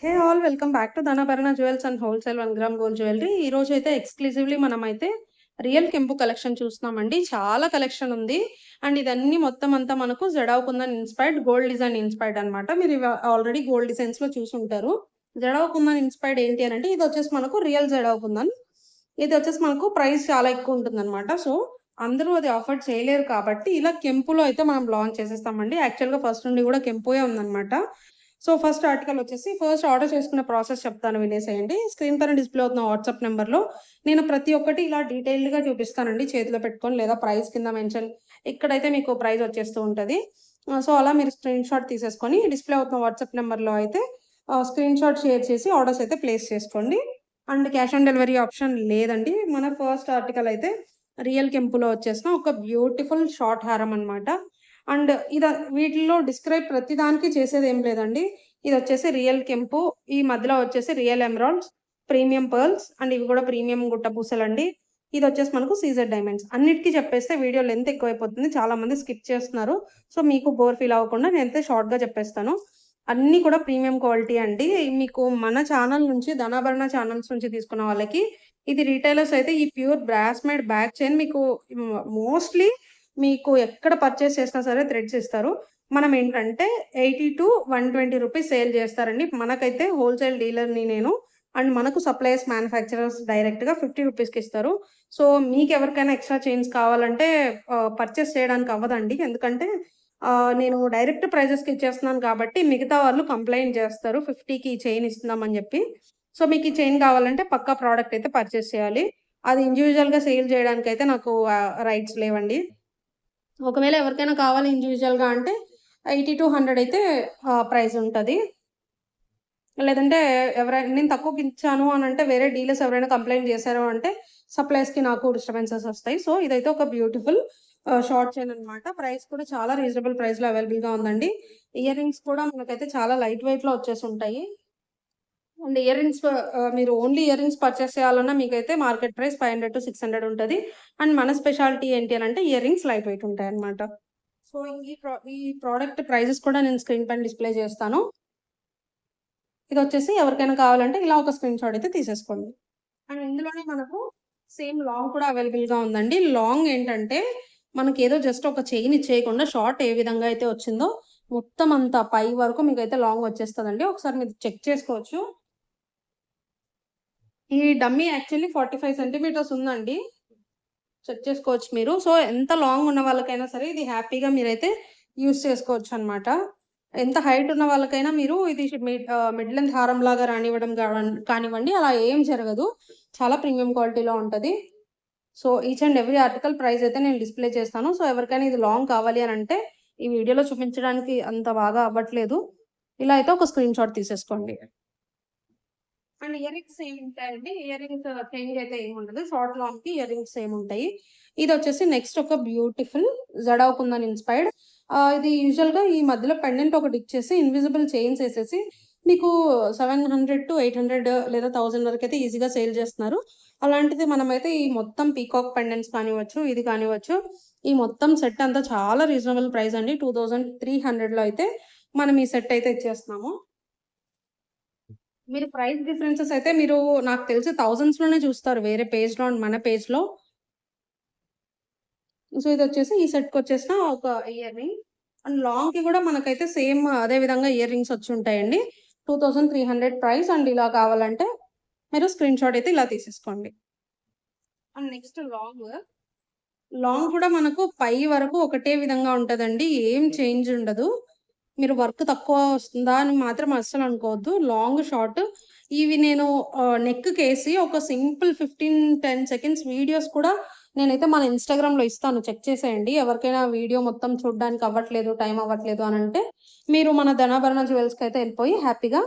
Hey all welcome back to Dhanabharana jewels and wholesale 1 gram gold jewellery. ఈ రోజు అయితే exclusively మనమైతే రియల్ కెంపు కలెక్షన్ చూస్తున్నామండి. చాలా కలెక్షన్ ఉంది. అండ్ ఇదన్నీ మొత్తం అంతా మనకు jadau kundan inspired gold design inspired అనమాట. మీరు ఇవి ఆల్రెడీ గోల్డ్ డిజైన్స్ లో చూసుంటారు. జడావ్ కుందన్ ఇన్స్పైర్డ్ ఏంటి అని అంటే ఇది వచ్చేసి మనకు రియల్ జడావ్ కుందన్. ఇది వచ్చేసి మనకు ప్రైస్ చాలా ఎక్కువ ఉంటుందన్నమాట. సో అందరూ అది అఫోర్డ్ చేయలేరు కాబట్టి ఇలా కెంపులో అయితే మనం లాంచ్ చేసేస్తామండి. యాక్చువల్‌గా ఫస్ట్ నుండి కూడా కెంపుయే ఉందన్నమాట. సో ఫస్ట్ ఆర్టికల్ వచ్చేసి ఫస్ట్ ఆర్డర్ చేసుకునే ప్రాసెస్ చెప్తాను వినేసేయండి. స్క్రీన్ పైన డిస్‌ప్లే అవుతున్న వాట్సాప్ నంబర్‌లో నేను ప్రతి ఒక్కటి ఇలా డీటెయిల్డ్‌గా చూపిస్తానండి చేతిలో పెట్టుకొని లేదా ప్రైస్ కింద మెన్షన్ ఇక్కడైతే మీకు ప్రైస్ వచ్చేస్తూ ఉంటది. సో అలా మీరు స్క్రీన్‌షాట్ తీసేసుకొని డిస్‌ప్లే అవుతున్న వాట్సాప్ నంబర్‌లో అయితే స్క్రీన్‌షాట్ షేర్ చేసి ఆర్డర్స్ అయితే ప్లేస్ చేసుకోండి. And cash on delivery option లేదండి. మన ఫస్ట్ ఆర్టికల్ అయితే రియల్ కెంపులో వచ్చేసిన ఒక బ్యూటిఫుల్ షార్ట్ హారం అనమాట. అండ్ వీటిల్లో డిస్క్రైబ్ ప్రతి దానికి చేసేదేం లేదండి. ఇదొచ్చేసి రియల్ కెంపు, ఈ మధ్యలో వచ్చేసి real emeralds, premium pearls and ఇవి కూడా ప్రీమియం గుట్ట పూసలండి. ఇదొచ్చేసి మనకు సీజెడ్ డైమండ్స్. అన్నిటికి చెప్పేస్తే వీడియో లెంత్ ఎక్కువైపోతుంది. చాలా మంది స్కిప్ చేస్తున్నారు. సో మీకు బోర్ ఫీల్ అవ్వకుండా నేనైతే షార్ట్‌గా చెప్పేస్తాను. అన్నీ కూడా ప్రీమియం క్వాలిటీ అండి. మీకు మన ఛానల్ నుంచి ధనాభరణ ఛానల్స్ నుంచి తీసుకున్న వాళ్ళకి ఇది రీటైలర్స్ అయితే ఈ pure brass made back chain మీకు మోస్ట్‌లీ మీకు ఎక్కడ పర్చేస్ చేసినా సరే థ్రెడ్స్ ఇస్తారు. మనం ఏంటంటే 80-120 రూపీస్ సేల్ చేస్తారండి. మనకైతే హోల్‌సేల్ డీలర్‌ని నేను. అండ్ మనకు సప్లయర్స్, మ్యానుఫ్యాక్చరర్స్ డైరెక్ట్‌గా 50 రూపీస్‌కి ఇస్తారు. సో మీకెవరికైనా ఎక్స్‌ట్రా చైన్స్ కావాలంటే పర్చేస్ చేయడానికి అవ్వదండి. ఎందుకంటే నేను డైరెక్ట్ ప్రైజెస్‌కి ఇచ్చేస్తున్నాను కాబట్టి మిగతా వాళ్ళు కంప్లెయింట్ చేస్తారు. 50కి ఈ చైన్ ఇస్తున్నామని చెప్పి. సో మీకు ఈ చైన్ కావాలంటే పక్కా ప్రొడక్ట్ అయితే పర్చేస్ చేయాలి. అది ఇండివిడ్యువల్‌గా సేల్ చేయడానికైతే నాకు రైట్స్ లేవండి. ఒకవేళ ఎవరికైనా కావాలి ఇండివిడ్యువల్‌గా అంటే 80-100 అయితే ప్రైస్ ఉంటది. లేదంటే నేను తక్కువకిచ్చాను అనంటే వేరే డీలర్స్ ఎవరైనా కంప్లెయింట్ చేశారు అంటే సప్లయర్స్‌కి నాకు డిస్టర్బెన్సెస్ ఒస్తాయి. సో ఇదైతే ఒక బ్యూటిఫుల్ షార్ట్ చైన్ అనమాట. ప్రైస్ కూడా చాలా రీజనబుల్ ప్రైస్‌లో అవైలబుల్‌గా ఉందండి. ఇయర్ రింగ్స్ కూడా మనకైతే చాలా లైట్ వెయిట్‌లో వచ్చేసుంటాయి. అండ్ ఇయర్ రింగ్స్ మీరు ఓన్లీ ఇయర్ రింగ్స్ పర్చేస్ చేయాలన్నా మీకైతే మార్కెట్ ప్రైస్ 500-600 ఉంటది. అండ్ మన స్పెషాలిటీ ఏంటి అనంటే ఇయర్ రింగ్స్ లైట్ వెయిట్ ఉంటాయన్నమాట. సో ఈ ప్రొడక్ట్ ప్రైజెస్ కూడా నేను స్క్రీన్ పైన డిస్‌ప్లే చేస్తాను. ఇదొచ్చేసి ఎవరికైనా కావాలంటే ఇలా ఒక స్క్రీన్‌షాట్ అయితే తీసేసుకోండి. అండ్ ఇందులోనే మనకు సేమ్ లాంగ్ కూడా అవైలబుల్‌గా ఉందండి. లాంగ్ ఏంటంటే మనకేదో జస్ట్ ఒక చైన్ ఇచ్చేయకుండా షార్ట్ ఏ విధంగా అయితే వచ్చిందో మొత్తం అంతా పై వరకు మీకైతే లాంగ్ వచ్చేస్తదండి. ఒకసారి మీరు చెక్ చేసుకోవచ్చు. ఈ డమ్మీ యాక్చువల్లీ 45 సెంటీమీటర్స్ ఉందండి. చెక్ చేసుకోవచ్చు మీరు. సో, ఎంత లాంగ్ ఉన్న వాళ్ళకైనా సరే ఇది హ్యాపీగా మీరైతే యూజ్ చేసుకోవచ్చనమాట. ఎంత హైట్ ఉన్న వాళ్ళకైనా మీరు ఇది మిడ్ లెంత్ హారంలాగా రానివ్వడం కానివ్వండి అలా ఏం జరగదు. చాలా ప్రీమియం క్వాలిటీలో ఉంటది. So, each and every article price అయితే నేను డిస్‌ప్లే చేస్తాను. సో, ఎవరికైనా ఇది లాంగ్ కావాలి అనంటే ఈ వీడియోలో చూపించడానికి అంత బాగా అవ్వట్లేదు. ఇలా అయితే ఒక స్క్రీన్‌షాట్ తీసేసుకోండి. అండ్ ఇయర్ రింగ్స్ సేమ్ ఉంటాయండి. ఇయర్ రింగ్స్ చేంజ్ అయితే ఏముండదు. షార్ట్ లాంగ్‌కి ఇయర్ రింగ్స్ సేమ్ ఉంటాయి. ఇదొచ్చేసి నెక్స్ట్ ఒక బ్యూటిఫుల్ జడావ్ కుందన్ ఇన్‌స్పైర్డ్. ఇది యూజువల్‌గా ఈ మధ్యలో పెండెంట్ ఒకటి ఇచ్చేసి ఇన్విజిబుల్ చైన్స్ ఎసేసి మీకు 700-800 లేదా 1000 వరకైతే ఈజీగా సేల్ చేస్తున్నారు. అలాంటిది మనమైతే ఈ మొత్తం పీకాక్ పెండెంట్స్ కానివ్వచ్చు, ఇది కానివ్వచ్చు, ఈ మొత్తం సెట్ అంతా చాలా రీజనబుల్ ప్రైస్ అండి. 2300లో అయితే మనం ఈ సెట్ అయితే ఇచ్చేస్తున్నాము. మీరు ప్రైస్ డిఫరెన్సెస్ అయితే మీరు నాకు తెలిసి థౌసండ్స్‌లోనే చూస్తారు వేరే పేజ్‌లో అండ్ మన పేజ్‌లో. సో, ఇదొచ్చేసి ఈ సెట్‌కొచ్చేసిన ఒక ఇయర్ రింగ్. అండ్ లాంగ్‌కి గూడా మనకైతే సేమ్ అదే విధంగా ఇయర్ రింగ్స్ వచ్చుంటాయండి. 2300 ప్రైస్ అండ్ ఇలా కావాలంటే మీరు స్క్రీన్‌షాట్ అయితే ఇలా తీసేసుకోండి. And next long. లాంగ్ కూడా మనకు పై వరకు ఒకటే విధంగా ఉంటదండి. ఏం చేంజ్ ఉండదు. మీరు వర్క్ తక్కువ వస్తుందా అని మాత్రం అస్సలు అనుకోవద్దు. లాంగ్, షార్ట్ ఇవి నేను నెక్‌కేసి ఒక సింపుల్ 10 సెకండ్స్ వీడియోస్ కూడా నేనైతే మన ఇన్‌స్టాగ్రామ్‌లో ఇస్తాను. చెక్ చేసేయండి. ఎవరికైనా వీడియో మొత్తం చూడడానికి అవ్వట్లేదు, టైం అవ్వట్లేదు అనంటే మీరు మన ధనాభరణ జ్యువెల్స్‌కైతే ఎళ్ళిపోయి హ్యాపీగా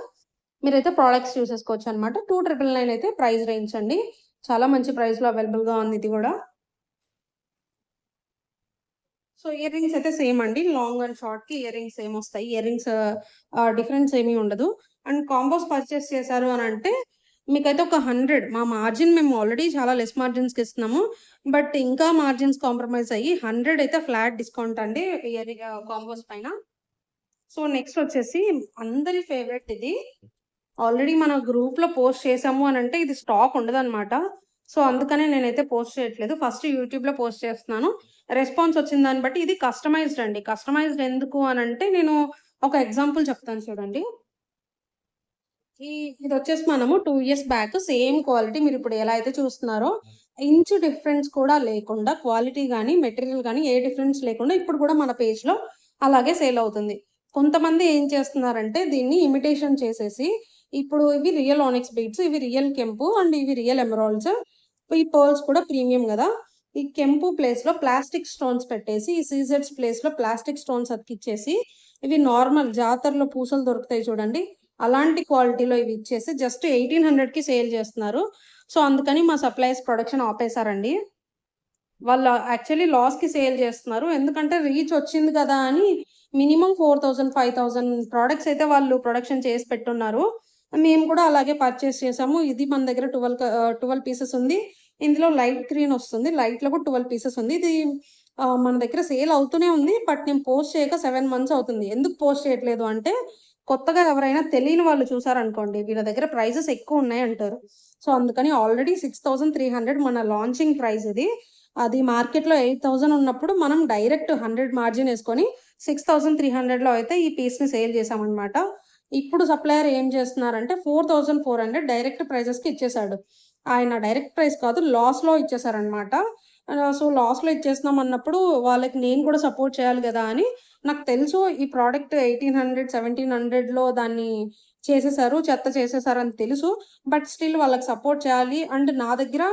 మీరైతే ప్రొడక్ట్స్ చూసేసుకోవచ్చనమాట. 2999 అయితే ప్రైస్ రేంజ్ అండి. చాలా మంచి ప్రైస్‌లో అవైలబుల్‌గా ఉంది ఇది గూడా. సో, ఇయర్ రింగ్స్ అయితే సేమ్ అండి. లాంగ్ అండ్ షార్ట్‌కి ఇయర్ రింగ్స్ సేమ్ ఒస్తాయి. ఇయర్ రింగ్స్ డిఫరెన్స్ ఏమీ ఉండదు. అండ్ కాంబోస్ పర్చేస్ చేశారు అనంటే మీకైతే ఒక 100 మా మార్జిన్ మేము ఆల్రెడీ చాలా లెస్ మార్జిన్స్‌కి ఇస్తున్నాము. బట్ ఇంకా మార్జిన్స్ కాంప్రమైజ్ అయ్యి 100 అయితే ఫ్లాట్ డిస్కౌంట్ అండి కాంబోస్ పైన. సో, నెక్స్ట్ వచ్చేసి అందరి ఫేవరెట్ ఇది. ఆల్రెడీ మన గ్రూప్‌లో పోస్ట్ చేసాము అనంటే ఇది స్టాక్ ఉండదనమాట. సో, అందుకనే నేనైతే పోస్ట్ చేయట్లేదు. ఫస్ట్ యూట్యూబ్‌లో పోస్ట్ చేస్తున్నాను. రెస్పాన్స్ వచ్చిన దాన్ని బట్టి ఇది కస్టమైజ్డ్ అండి. కస్టమైజ్డ్ ఎందుకు అనంటే నేను ఒక ఎగ్జాంపుల్ చెప్తాను చూడండి. ఈ ఇదొచ్చేసి మనము 2 ఇయర్స్ బ్యాక్ సేమ్ క్వాలిటీ మీరిప్పుడు ఎలా అయితే చూస్తున్నారో, ఇంచు డిఫరెన్స్ కూడా లేకుండా క్వాలిటీ గాని, మెటీరియల్ గాని ఏ డిఫరెన్స్ లేకుండా ఇప్పుడు కూడా మన పేజ్‌లో అలాగే సేల్ అవుతుంది. కొంతమంది ఏం చేస్తున్నారంటే దీన్ని ఇమిటేషన్ చేసేసి, ఇప్పుడు ఇవి రియల్ ఆనిక్స్ బీడ్స్, ఇవి రియల్ కెంపు అండ్ ఇవి రియల్ ఎమరాల్డ్స్. ఈ పర్ల్స్ కూడా ప్రీమియం గదా! ఈ కెంపు ప్లేస్‌లో ప్లాస్టిక్ స్టోన్స్ పెట్టేసి, ఈ సీజెడ్స్ ప్లేస్‌లో ప్లాస్టిక్ స్టోన్స్ అతికిచ్చేసి, ఇవి నార్మల్ జాతరలో పూసలు దొరుకుతాయి చూడండి. అలాంటి క్వాలిటీలో ఇవి ఇచ్చేసి జస్ట్ 1800కి సేల్ చేస్తున్నారు. సో, అందుకని మా సప్లయర్స్ ప్రొడక్షన్ ఆపేసారండి. వాళ్ళు యాక్చువల్లీ లాస్‌కి సేల్ చేస్తున్నారు. ఎందుకంటే రీచ్ వచ్చింది కదా అని మినిమమ్ 4000, 5000 ప్రొడక్ట్స్ అయితే వాళ్ళు ప్రొడక్షన్ చేసి పెట్టున్నారు. మేము కూడా అలాగే పర్చేస్ చేసాము. ఇది మన దగ్గర 12 పీసెస్ ఉంది. ఇందులో లైట్ గ్రీన్ వస్తుంది. లైట్‌లో కూడా 12 పీసెస్ ఉంది. ఇది మన దగ్గర సేల్ అవుతూనే ఉంది. బట్ నేను పోస్ట్ చేయక 7 మంత్స్ అవుతుంది. ఎందుకు పోస్ట్ చేయట్లేదు అంటే కొత్తగా ఎవరైనా తెలియని వాళ్ళు చూసారనుకోండి, వీళ్ళ దగ్గర ప్రైజెస్ ఎక్కువున్నాయి అంటారు. సో, అందుకని ఆల్రెడీ 6300 మన లాంచింగ్ ప్రైస్ ఇది. అది మార్కెట్‌లో 8000 ఉన్నప్పుడు మనం డైరెక్ట్ 100 మార్జిన్ యేసుకొని 6300లో అయితే ఈ పీస్‌ని సేల్ చేశామనమాట. ఇప్పుడు సప్లయర్ ఏం చేస్తున్నారంటే 4400 డైరెక్ట్ ప్రైజెస్‌కి ఇచ్చేసాడు. ఆయన డైరెక్ట్ ప్రైస్ కాదు లాస్‌లో ఇచ్చేసారనమాట. సో, లాస్‌లో ఇచ్చేస్తున్నాం అన్నప్పుడు వాళ్ళకి నేను కూడా సపోర్ట్ చేయాలి గదా! అని నాకు తెలుసు ఈ ప్రొడక్ట్ 1800, 1700లో దాన్ని చేసేసారు. చెత్త చేసేసారని తెలుసు. బట్ స్టిల్ వాళ్ళకి సపోర్ట్ చేయాలి. అండ్ నా దగ్గర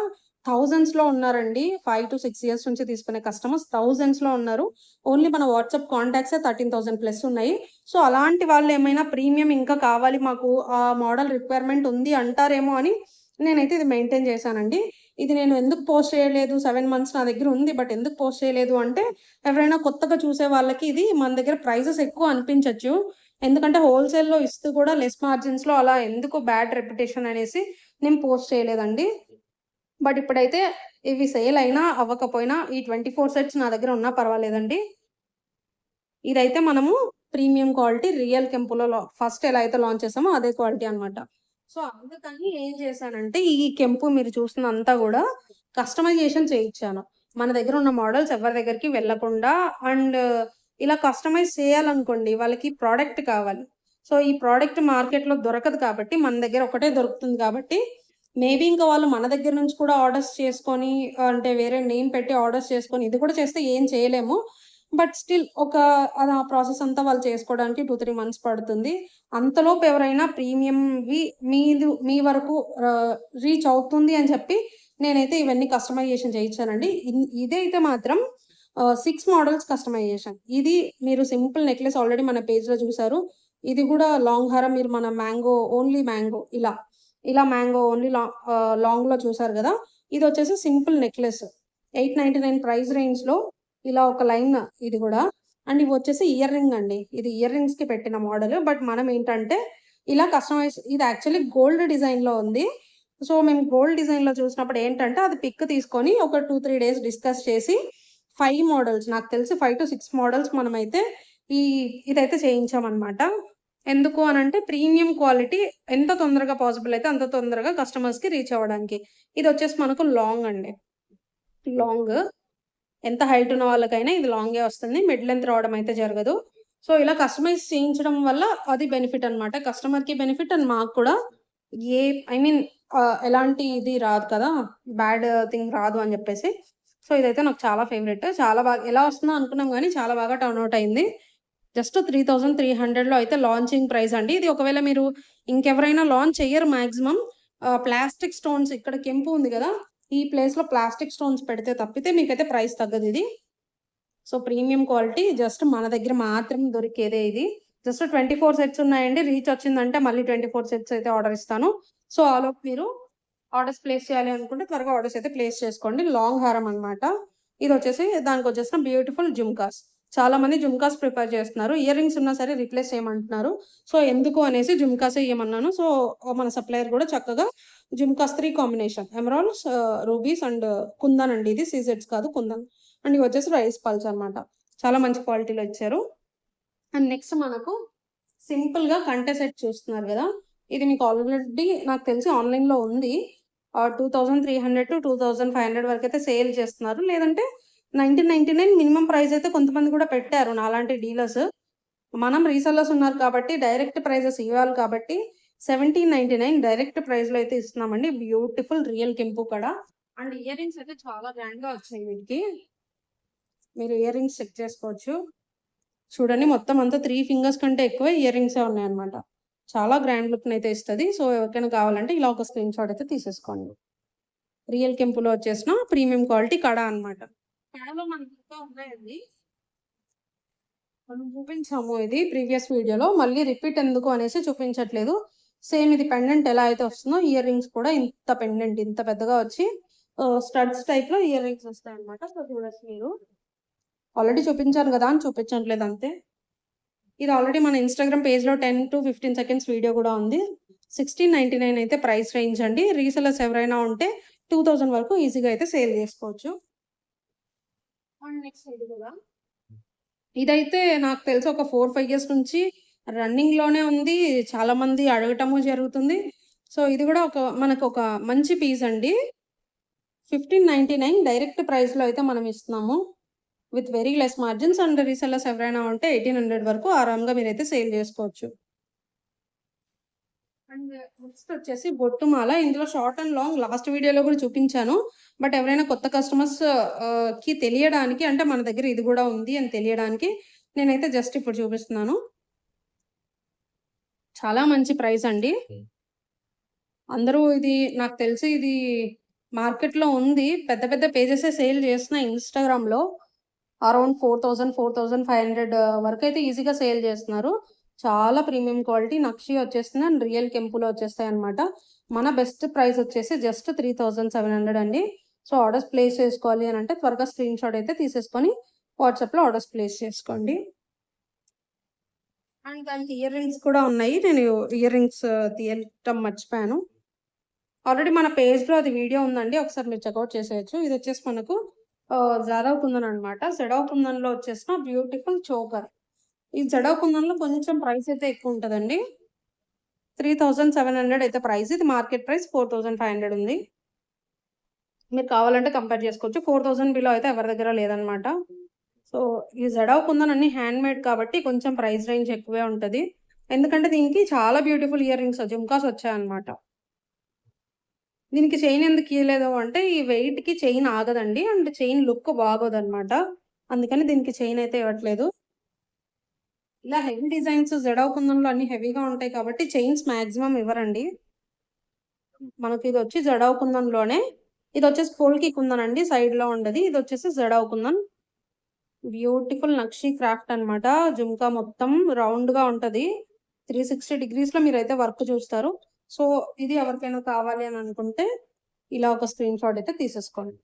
థౌసండ్స్‌లో ఉన్నారండి. 5-6 ఇయర్స్ నుంచి తీసుకునే కస్టమర్స్ థౌసండ్స్‌లో ఉన్నారు. ఓన్లీ మన వాట్సాప్ కాంటాక్ట్సే 13,000 ప్లస్ ఉన్నాయి. సో, అలాంటి వాళ్ళేమైనా ప్రీమియం ఇంకా కావాలి మాకు ఆ మోడల్ రిక్వైర్మెంట్ ఉంది అంటారేమో అని నేనైతే ఇది మెయింటైన్ చేశానండి. ఇది నేను ఎందుకు పోస్ట్ చేయలేదు 7 మంత్స్ నా దగ్గర ఉంది. బట్ ఎందుకు పోస్ట్ చేయలేదు అంటే ఎవరైనా కొత్తగా చూసే వాళ్ళకి ఇది మన దగ్గర ప్రైజెస్ ఎక్కువ అనిపించొచ్చు. ఎందుకంటే హోల్‌సేల్‌లో ఇస్తూ కూడా లెస్ మార్జిన్స్‌లో అలా ఎందుకు బ్యాడ్ రెప్యుటేషన్ అనేసి నేను పోస్ట్ చేయలేదండి. బట్ ఇప్పుడైతే ఇవి సేల్ అయినా, అవ్వకపోయినా ఈ 24 సెట్స్ నా దగ్గర ఉన్నా పర్వాలేదండి. ఇదైతే మనము ప్రీమియం క్వాలిటీ రియల్ కెంపులో ఫస్ట్ ఎలా అయితే లాంచ్ చేసామో అదే క్వాలిటీ అన్నమాట. సో, అందుకని ఏం చేశానంటే ఈ కెంపు మీరు చూస్తుందంతా గూడా కస్టమైజేషన్ చేయిచ్చాను. మన దగ్గర ఉన్న మోడల్స్ ఎవరి దగ్గరికి వెళ్ళకుండా అండ్ ఇలా కస్టమైజ్ చేయాలనుకోండి వాళ్ళకి ప్రొడక్ట్ కావాలి. సో, ఈ ప్రొడక్ట్ మార్కెట్‌లో దొరకదు కాబట్టి మన దగ్గర ఒకటే దొరుకుతుంది కాబట్టి మేబీ ఇంకా వాళ్ళు మన దగ్గర నుంచి కూడా ఆర్డర్స్ చేసుకొని అంటే వేరే నేమ్ పెట్టి ఆర్డర్స్ చేసుకొని ఇది కూడా చేస్తే ఏం చేయలేము. బట్ స్టిల్ అది ఆ ప్రాసెస్ అంతా వాళ్ళు చేసుకోవడానికి 2, 3 మంత్స్ పడుతుంది. అంతలోపు ఎవరైనా ప్రీమియంవి మీ వరకు రీచ్ అవుతుంది అని చెప్పి నేనైతే ఇవన్నీ కస్టమైజేషన్ చేయించానండి. ఇదైతే మాత్రం 6 మోడల్స్ కస్టమైజేషన్. ఇది మీరు సింపుల్ నెక్లెస్ ఆల్రెడీ మన పేజ్‌లో చూసారు. ఇది కూడా లాంగ్ హారం మీరు మన ఓన్లీ మ్యాంగో ఇలా మ్యాంగో ఓన్లీ లాంగ్‌లో చూసారు గదా! ఇదొచ్చేసి సింపుల్ నెక్లెస్. 899 ప్రైస్ రేంజ్‌లో ఇలా ఒక లైన్ ఇది గూడా. అండ్ ఇవొచ్చేసి ఇయర్ రింగ్ అండి. ఇది ఇయర్ రింగ్స్‌కి పెట్టిన మోడల్. బట్ మనమేంటంటే ఇలా ఇది యాక్చువల్లీ గోల్డ్ డిజైన్‌లో ఉంది. సో, మేము గోల్డ్ డిజైన్‌లో చూసినప్పుడు ఏంటంటే అది పిక్ తీసుకొని ఒక 2, 3 డేస్ డిస్కస్ చేసి 5 మోడల్స్ నాకు తెలిసి 5-6 మోడల్స్ మనమైతే ఈ ఇదైతే చేయించామనమాట. ఎందుకు అనంటే ప్రీమియం క్వాలిటీ ఎంత తొందరగా పాసిబుల్ అయితే అంత తొందరగా కస్టమర్స్‌కి రీచ్ అవ్వడానికి. ఇదొచ్చేసి మనకు లాంగ్ అండి. లాంగ్. ఎంత హైట్ ఉన్న వాళ్ళకైనా ఇది లాంగే వస్తుంది. మిడ్ లెంత్ రావడం అయితే జరగదు. సో, ఇలా కస్టమైజ్ చేయించడం వల్ల అది బెనిఫిట్ అన్నమాట. కస్టమర్‌కి బెనిఫిట్ అండ్ మాకు కూడా ఏ ఐ మీన్ ఎలాంటి ఇది రాదు కదా! బ్యాడ్ థింగ్ రాదు అని జెప్పేసి. సో, ఇదైతే నాకు చాలా ఫేవరెట్. చాలా బాగా ఎలా వస్తుందో అనుకున్నాం గానీ చాలా బాగా టర్న్ ఔట్ అయింది. జస్ట్ 3300లో అయితే లాంచింగ్ ప్రైస్ అండి. ఇది ఒకవేళ మీరు ఇంకెవరైనా లాంచ్ చెయ్యరు మాక్సిమం. ప్లాస్టిక్ స్టోన్స్ ఇక్కడ కెంపు ఉంది గదా! ఈ ప్లేస్‌లో ప్లాస్టిక్ స్టోన్స్ పెడితే తప్పితే మీకైతే ప్రైస్ తగ్గదిది. సో, ప్రీమియం క్వాలిటీ జస్ట్ మన దగ్గర మాత్రం దొరికేదే ఇది. జస్ట్ 24 సెట్స్ ఉన్నాయండి. రీచ్ వచ్చిందంటే మళ్ళీ 24 సెట్స్ అయితే ఆర్డర్ ఇస్తాను. సో, ఆలోపు మీరు ఆర్డర్స్ ప్లేస్ చేయాలి అనుకుంటే త్వరగా ఆర్డర్స్ అయితే ప్లేస్ చేసుకోండి. లాంగ్ హారం అన్నమాట. ఇదొచ్చేసి దానికొచ్చేసిన బ్యూటిఫుల్ జుమ్కాస్. చాలా మంది జుమ్కాస్ ప్రిఫర్ చేస్తున్నారు. ఇయర్ రింగ్స్ ఉన్నా సరే రీప్లేస్ చేయమంటున్నారు. సో, ఎందుకు అనేసి జుమ్కాసే ఇయ్యమన్నాను. సో, మన సప్లయర్ గూడా చక్కగా jhumkas 3 combination emeralds, rubies and kundan అండి ఇది. సీజెడ్స్ కాదు కుందన్. అండ్ ఇవొచ్చేసి రైస్ పల్స్ అన్నమాట. చాలా మంచి క్వాలిటీలో ఇచ్చారు. అండ్ నెక్స్ట్ మనకు సింపుల్‌గా కంటె సెట్ చూస్తున్నారు గదా! ఇది మీకు ఆల్రెడీ నాకు తెలిసి ఆన్‌లైన్‌లో ఉంది. 2300-2500 వరకైతే సేల్ చేస్తున్నారు. లేదంటే 1999 మినిమమ్ ప్రైస్ అయితే కొంతమంది కూడా పెట్టారు నాలాంటి డీలర్స్. మనం రీసెల్లర్స్ ఉన్నారు కాబట్టి డైరెక్ట్ ప్రైజెస్ ఇవ్వాలి కాబట్టి 1799 డైరెక్ట్ ప్రైస్‌లో అయితే ఇస్తున్నామండి. బ్యూటిఫుల్ రియల్ కెంపు కడ. అండ్ ఇయర్ రింగ్స్ అయితే చాలా గ్రాండ్‌గా వచ్చాయి వీటికి. మీరు ఇయర్ రింగ్స్ చెక్ చేసుకోవచ్చు. చూడండి మొత్తం అంతా 3 ఫింగర్స్ కంటే ఎక్కువ ఇయర్ రింగ్సే ఉన్నాయన్నమాట. చాలా గ్రాండ్ లుక్‌నైతే ఇస్తది. సో, ఎవరికైనా కావాలంటే ఇలా ఒక స్క్రీన్ షాట్ అయితే తీసేసుకోండి. రియల్ కెంపులో వచ్చేసిన ప్రీమియం క్వాలిటీ కడ అన్నమాట. కడలో మనకి ఇంకా ఉన్నాయండి. మనం చూపించాము ఇది ప్రీవియస్ వీడియోలో. మళ్ళీ రిపీట్ ఎందుకు అనేసి చూపించట్లేదు. సేమ్ ఇది పెండెంట్ ఎలా అయితే వస్తుందో ఇయర్ రింగ్స్ కూడా ఇంత పెండెంట్ ఇంత పెద్దగా వచ్చి స్టడ్స్ టైప్‌లో ఇయర్ రింగ్స్ వస్తాయన్నమాట. సో, చూడొచ్చు మీరు. ఆల్రెడీ చూపించాను కదా అని చూపించట్లేదు అంతే. ఇది ఆల్రెడీ మన ఇన్‌స్టాగ్రామ్ పేజ్‌లో 10-15 సెకండ్స్ వీడియో కూడా ఉంది. 1699 అయితే ప్రైస్ రేంజ్ అండి. రీసెల్లర్స్ ఎవరైనా ఉంటే 2000 వరకు ఈజీగా అయితే సేల్ చేసుకోవచ్చు. అండ్ నెక్స్ట్ ఇది కూడా. ఇదైతే నాకు తెలిసి ఒక 4, 5 ఇయర్స్ నుంచి రన్నింగ్‌లోనే ఉంది. చాలామంది అడగటము జరుగుతుంది. సో, ఇది కూడా మనకొక మంచి పీస్ అండి. 1599 డైరెక్ట్ ప్రైస్‌లో అయితే మనం ఇస్తున్నాము. With very less margins and resellers ఎవరైనా ఉంటే 1800 వరకు ఆరాంగా మీరైతే సేల్ చేసుకోవచ్చు. అండ్ నెక్స్ట్ వచ్చేసి బొట్టుమాల. ఇందులో షార్ట్ అండ్ లాంగ్ లాస్ట్ వీడియోలో కూడా చూపించాను. బట్ ఎవరైనా కొత్త కస్టమర్స్ కి తెలియడానికి అంటే మన దగ్గర ఇది కూడా ఉంది అని తెలియడానికి నేనైతే జస్ట్ ఇప్పుడు చూపిస్తున్నాను. చాలా మంచి ప్రైస్ అండి. అందరూ ఇది నాకు తెలిసి ఇది మార్కెట్‌లో ఉంది. పెద్ద పెద్ద పేజెసే సేల్ చేస్తున్నాయి ఇన్‌స్టాగ్రామ్‌లో. అరౌండ్ 4000, 4500 వరకైతే ఈజీగా సేల్ చేస్తున్నారు. చాలా ప్రీమియం క్వాలిటీ నక్షి వచ్చేస్తుంది అండ్ రియల్ కెంపులో వచ్చేస్తాయన్నమాట. మన బెస్ట్ ప్రైస్ వచ్చేసి జస్ట్ 3700 అండి. సో, ఆర్డర్స్ ప్లేస్ చేసుకోవాలి అని అంటే త్వరగా స్క్రీన్ షాట్ అయితే తీసేసుకొని వాట్సాప్‌లో ఆర్డర్స్ ప్లేస్ చేసుకోండి. అండ్ దానికి ఇయర్ రింగ్స్ కూడా ఉన్నాయి. నేను ఇయర్ రింగ్స్ తీయటం మర్చిపోయాను. ఆల్రెడీ మన పేజ్‌లో అది వీడియో ఉందండి. ఒకసారి మీరు చెకౌట్ చేసేయొచ్చు. ఇది వచ్చేసి మనకు జడవ్ కుందన్ అనమాట. జడవ్ కుందన్‌లో వచ్చేసిన బ్యూటిఫుల్ చోకర్. ఈ జడవ్ కుందన్‌లో కొంచెం ప్రైస్ అయితే ఎక్కువ ఉంటదండి. 3700 అయితే ప్రైస్. ఇది మార్కెట్ ప్రైస్ 4500 ఉంది. మీరు కావాలంటే కంపేర్ చేసుకోవచ్చు. 4000 బిలో అయితే ఎవరి దగ్గర లేదనమాట. సో, ఈ జడవ్ కుందన్ అన్ని హ్యాండ్‌మేడ్ కాబట్టి కొంచెం ప్రైస్ రేంజ్ ఎక్కువే ఉంటది. ఎందుకంటే దీనికి చాలా బ్యూటిఫుల్ ఇయర్ రింగ్స్ జుమ్కాస్ వచ్చాయన్నమాట. దీనికి చైన్ ఎందుకు ఇయ్యలేదు అంటే, ఈ వెయిట్‌కి చైన్ ఆగదండి. అండ్ చైన్ లుక్ బాగోదనమాట. అందుకని దీనికి చైన్ అయితే ఇవ్వట్లేదు. ఇలా హెవీ డిజైన్స్ జడవ్ కుందన్‌లో అన్ని హెవీగా ఉంటాయి కాబట్టి చైన్స్ మాక్సిమం ఇవ్వరండి. మనకిదొచ్చి జడవ్ కుందన్‌లోనే. ఇదొచ్చేసి పోల్కి కుందన్ అండి. సైడ్‌లో ఉండది. ఇదొచ్చేసి జడవ్ కుందన్. బ్యూటిఫుల్ నక్షి క్రాఫ్ట్ అనమాట. జుమ్కా మొత్తం రౌండ్‌గా ఉంటది. 360 డిగ్రీస్‌లో మీరైతే వర్క్ చూస్తారు. సో, ఇది ఎవరికైనా కావాలి అని అనుకుంటే ఇలా ఒక స్క్రీన్ షాట్ అయితే తీసేసుకోండి.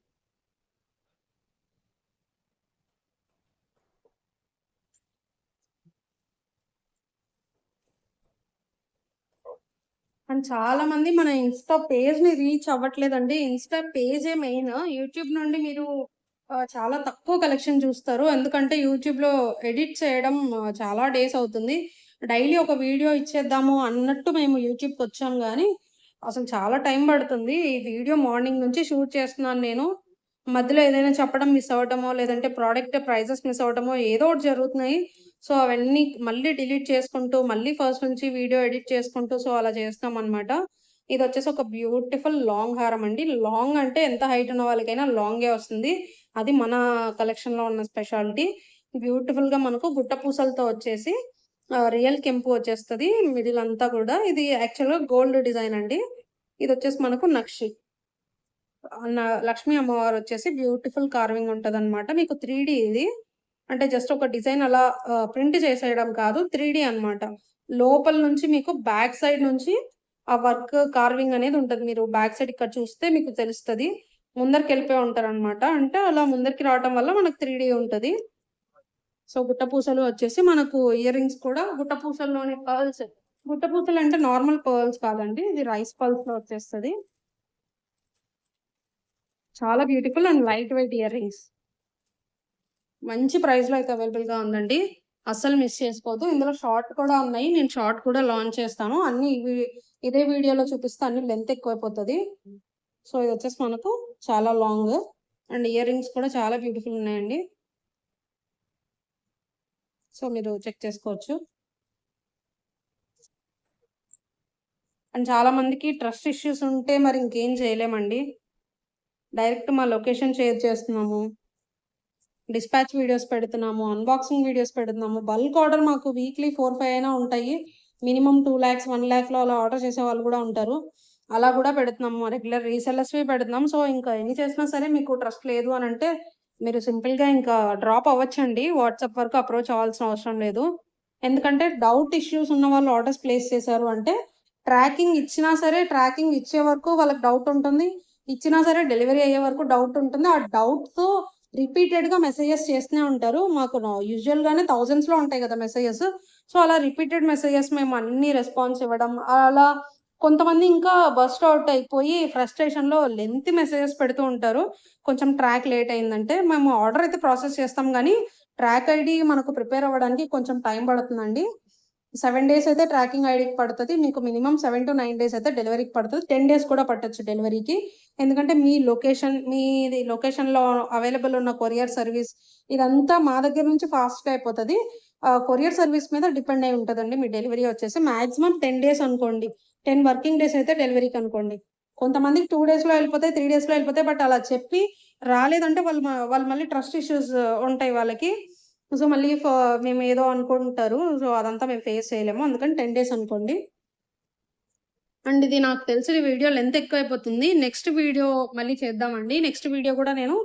అండ్ చాలా మంది మన ఇన్‌స్టా పేజ్‌ని రీచ్ అవ్వట్లేదండి. ఇన్‌స్టా పేజే మెయిన్. యూట్యూబ్ నుండి మీరు చాలా తక్కువ కలెక్షన్ చూస్తారు. ఎందుకంటే యూట్యూబ్‌లో ఎడిట్ చేయడం చాలా డేస్ అవుతుంది. డైలీ ఒక వీడియో ఇచ్చేద్దాము అన్నట్టు మేము యూట్యూబ్‌కొచ్చాం గానీ, అసలు చాలా టైం పడుతుంది. ఈ వీడియో మార్నింగ్ నుంచి షూట్ చేస్తున్నాను నేను. మధ్యలో ఏదైనా చెప్పడం మిస్ అవ్వటమో, లేదంటే ప్రొడక్ట్ ప్రైజెస్ మిస్ అవ్వటమో ఏదో ఒకటి జరుగుతున్నాయి. సో, అవన్నీ మళ్ళీ డిలీట్ చేసుకుంటూ, మళ్ళీ ఫస్ట్ నుంచి వీడియో ఎడిట్ చేసుకుంటూ సో, అలా చేస్తామనమాట. ఇదొచ్చేసి ఒక బ్యూటిఫుల్ లాంగ్ హారం అండి. లాంగ్ అంటే ఎంత హైట్ ఉన్న వాళ్ళకైనా లాంగే వస్తుంది. అది మన కలెక్షన్‌లో ఉన్న స్పెషాలిటీ. బ్యూటిఫుల్‌గా మనకు గుట్ట పూసలతో వచ్చేసి రియల్ కెంపు వచ్చేస్తది. మిడిల్ అంతా కూడా. ఇది యాక్చువల్‌గా గోల్డ్ డిజైన్ అండి. ఇదొచ్చేసి మనకు నక్షి. లక్ష్మీ అమ్మవారు వచ్చేసి బ్యూటిఫుల్ కార్వింగ్ ఉంటదనమాట. మీకు 3డీ ఇది. అంటే జస్ట్ ఒక డిజైన్ అలా ప్రింట్ చేసేయడం కాదు. 3డీ అనమాట. లోపల నుంచి మీకు బ్యాక్ సైడ్ నుంచి ఆ వర్క్ కార్వింగ్ అనేది ఉంటది. మీరు బ్యాక్ సైడ్ ఇక్కడ చూస్తే మీకు తెలుస్తది. ముందరికెళ్ళిపోయి ఉంటారనమాట. అంటే అలా ముందరికి రావటం వల్ల మనకు 3డీ ఉంటది. సో, గుట్ట పూసలు వచ్చేసి మనకు ఇయర్ రింగ్స్ కూడా గుట్ట పూసల్లోని పర్ల్స్. గుట్ట పూసలు అంటే నార్మల్ పర్ల్స్ కాదండి. ఇది రైస్ పర్ల్స్‌లో వచ్చేస్తది. చాలా beautiful and light weight ear rings. మంచి ప్రైస్‌లో అయితే అవైలబుల్‌గా ఉందండి. అస్సలు మిస్ చేసుకోవద్దు. ఇందులో షార్ట్ కూడా ఉన్నాయి. నేను షార్ట్ కూడా లాంచ్ చేస్తాను. అన్నీ ఇవి ఇదే వీడియోలో చూపిస్తే అన్ని లెంత్ ఎక్కువైపోతది. సో, ఇదొచ్చేసి మనకు చాలా లాంగ్ అండ్ ఇయర్ రింగ్స్ కూడా చాలా బ్యూటిఫుల్ ఉన్నాయండి. సో, మీరు చెక్ చేసుకోవచ్చు. అండ్ చాలా మందికి ట్రస్ట్ ఇష్యూస్ ఉంటే మరి ఇంకేం చేయలేమండి. డైరెక్ట్ మా లొకేషన్ షేర్ చేస్తున్నాము. డిస్పాచ్ వీడియోస్ పెడుతున్నాము. అన్బాక్సింగ్ వీడియోస్ పెడుతున్నాము. బల్క్ ఆర్డర్ మాకు వీక్లీ 4, 5 అయినా ఉంటాయి. మినిమమ్ 2,00,000, 1,00,000లో అలా ఆర్డర్ చేసేవాళ్ళు గూడా ఉంటారు. అలా గూడా పెడుతున్నాము. రెగ్యులర్ రీసెల్లర్స్‌వి పెడుతున్నాం. సో, ఇంకా ఎన్ని చేసినా సరే మీకు ట్రస్ట్ లేదు అనంటే మీరు సింపుల్‌గా ఇంకా డ్రాప్ అవ్వచ్చండి. వాట్సాప్ వరకు అప్రోచ్ అవ్వాల్సిన అవసరం లేదు. ఎందుకంటే డౌట్ ఇష్యూస్ ఉన్న వాళ్ళు ఆర్డర్స్ ప్లేస్ చేశారు అంటే ట్రాకింగ్ ఇచ్చినా సరే ట్రాకింగ్ ఇచ్చే వరకు వాళ్ళకి డౌట్ ఉంటుంది. ఇచ్చినా సరే డెలివరీ అయ్యే వరకు డౌట్ ఉంటుంది. ఆ డౌట్‌తో రిపీటెడ్‌గా మెసేజెస్ చేస్తూనే ఉంటారు. మాకు యూజువల్‌గానే థౌసండ్స్‌లో ఉంటాయి గదా మెసేజెస్. సో, అలా రిపీటెడ్ మెసేజెస్ మేము అన్నీ రెస్పాన్స్ ఇవ్వడం, అలా కొంతమంది ఇంకా బర్స్ట్ ఔట్ అయిపోయి ఫ్రస్ట్రేషన్‌లో లెంతీ మెసేజెస్ పెడుతూ ఉంటారు. కొంచెం ట్రాక్ లేట్ అయిందంటే మేము ఆర్డర్ అయితే ప్రాసెస్ చేస్తాం గానీ, ట్రాక్ ఐడీ మనకు ప్రిపేర్ అవ్వడానికి కొంచెం టైం పడుతుందండి. 7 డేస్ అయితే ట్రాకింగ్ ఐడీకి పడతది. మీకు మినిమమ్ 7-9 డేస్ అయితే డెలివరీకి పడతది. 10 డేస్ కూడా పట్టొచ్చు డెలివరీకి. ఎందుకంటే మీ లొకేషన్, మీది లొకేషన్‌లో అవైలబుల్ ఉన్న కొరియర్ సర్వీస్ ఇదంతా మా దగ్గర నుంచి ఫాస్ట్‌గా అయిపోతది. కొరియర్ సర్వీస్ మీద డిపెండ్ అయి ఉంటదండి మీ డెలివరీ వచ్చేసి. మాక్సిమం 10 డేస్ అనుకోండి. 10 వర్కింగ్ డేస్ అయితే డెలివరీకి అనుకోండి. కొంతమందికి 2 డేస్‌లో ఎళ్ళిపోతాయి, 3 డేస్‌లో ఎళ్ళిపోతాయి. బట్ అలా చెప్పి రాలేదంటే వాళ్ళు మళ్ళీ ట్రస్ట్ ఇష్యూస్ ఉంటాయి వాళ్ళకి. సో, మళ్ళీ మేమేదో అనుకుంటారు. సో, అదంతా మేము ఫేస్ చేయలేము. అందుకని 10 డేస్ అనుకోండి. అండ్ ఇది నాకు తెలిసి ఈ వీడియో లెంత్ ఎక్కువైపోతుంది. నెక్స్ట్ వీడియో మళ్ళీ చేద్దామండి. నెక్స్ట్ వీడియో కూడా నేను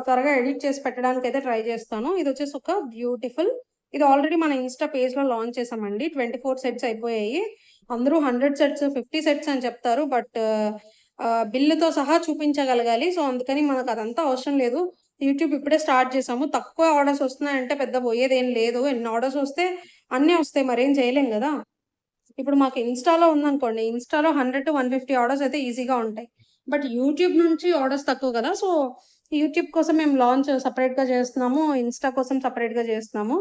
త్వరగా ఎడిట్ చేసి పెట్టడానికైతే ట్రై చేస్తాను. ఇదొచ్చేసి ఒక బ్యూటిఫుల్ ఇది ఆల్రెడీ మన ఇన్‌స్టా పేజ్‌లో లాంచ్ చేశామండి. 24 సెట్స్ అయిపోయాయి. అందరూ 100 సెట్స్, 50 సెట్స్ అని చెప్తారు. బట్ బిల్లుతో సహా చూపించగలగాలి. సో, అందుకని మనకదంతా అవసరం లేదు. యూట్యూబ్ ఇప్పుడే స్టార్ట్ చేశాము. తక్కువ ఆర్డర్స్ వస్తున్నాయంటే పెద్ద పోయేదేం లేదు. ఎన్ని ఆర్డర్స్ వస్తే అన్నీ వస్తాయి. మరేం చేయలేం గదా! ఇప్పుడు మాకు ఇన్‌స్టాలో ఉందనుకోండి. ఇన్‌స్టాలో 100-150 ఆర్డర్స్ అయితే ఈజీగా ఉంటాయి. బట్ యూట్యూబ్ నుంచి ఆర్డర్స్ తక్కువ గదా! సో, యూట్యూబ్ కోసం మేము లాంచ్ సెపరేట్‌గా చేస్తున్నాము. ఇన్‌స్టా కోసం సెపరేట్‌గా చేస్తున్నాము.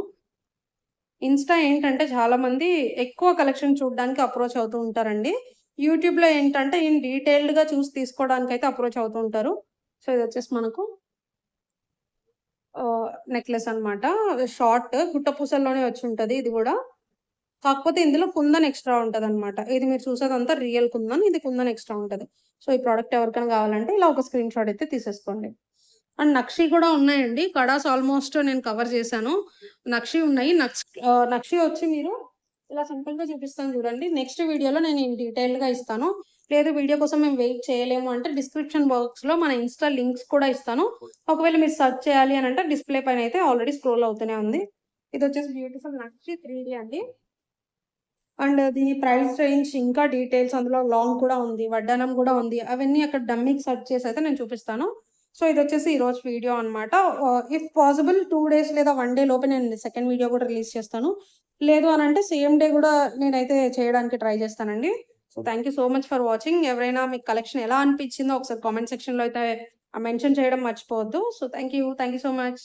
ఇన్‌స్టా ఏంటంటే చాలామంది ఎక్కువ కలెక్షన్ చూడడానికి అప్రోచ్ అవుతూ ఉంటారండి. యూట్యూబ్‌లో ఏంటంటే ఇన్ డీటెయిల్డ్‌గా చూసి తీసుకోవడానికైతే అప్రోచ్ అవుతూ ఉంటారు. సో, ఇదొచ్చేసి మనకు నెక్లెస్ అన్నమాట. షార్ట్ గుట్ట పూసల్లోనే వచ్చుంటది ఇది గూడా. కాకపోతే ఇందులో కుందన్ ఎక్స్‌ట్రా ఉంటదనమాట. ఇది మీరు చూసేదంతా రియల్ కుందన్. ఇది కుందన్ ఎక్స్‌ట్రా ఉంటది. సో, ఈ ప్రొడక్ట్ ఎవరికైనా గావాలంటే ఇలా ఒక స్క్రీన్ షాట్ అయితే తీసేసుకోండి. అండ్ నక్షి కూడా ఉన్నాయండి. కడాస్ ఆల్‌మోస్ట్ నేను కవర్ చేశాను. నక్షి ఉన్నాయి. నక్షి వచ్చి మీరు ఇలా సింపుల్‌గా చూపిస్తాను చూడండి. నెక్స్ట్ వీడియోలో నేను ఇన్ డీటెయిల్డ్‌గా ఇస్తాను. లేదు వీడియో కోసం మేము వెయిట్ చేయలేము అంటే డిస్క్రిప్షన్ బాక్స్‌లో మన ఇన్‌స్టా లింక్స్ కూడా ఇస్తాను. ఒకవేళ మీరు సెర్చ్ చేయాలి అనంటే డిస్‌ప్లే పైన అయితే ఆల్రెడీ స్క్రోల్ అవుతూనే ఉంది. ఇదొచ్చేసి బ్యూటిఫుల్ నక్షి 3D అండి. అండ్ దీని ప్రైస్ రేంజ్ ఇంకా డీటెయిల్స్ అందులో లాంగ్ కూడా ఉంది. వడ్డానం గూడా ఉంది. అవన్నీ అక్కడ డమ్మీకి సెర్చ్ చేసైతే నేను చూపిస్తాను. సో, ఇదొచ్చేసి ఈరోజు వీడియో అనమాట. ఇఫ్ పాసిబుల్ 2 డేస్ లేదా 1 డే లోపే నేను సెకండ్ వీడియో గూడా రిలీజ్ చేస్తాను. లేదు అనంటే సేమ్ డే గూడా నేనైతే చేయడానికి ట్రై చేస్తానండి. So, thank you so much for watching. ఎవరైనా మీకు కలెక్షన్ ఎలా అనిపించిందో ఒకసారి కామెంట్ సెక్షన్‌లో అయితే మెన్షన్ చేయడం మర్చిపోవద్దు. So, thank you. Thank you so much.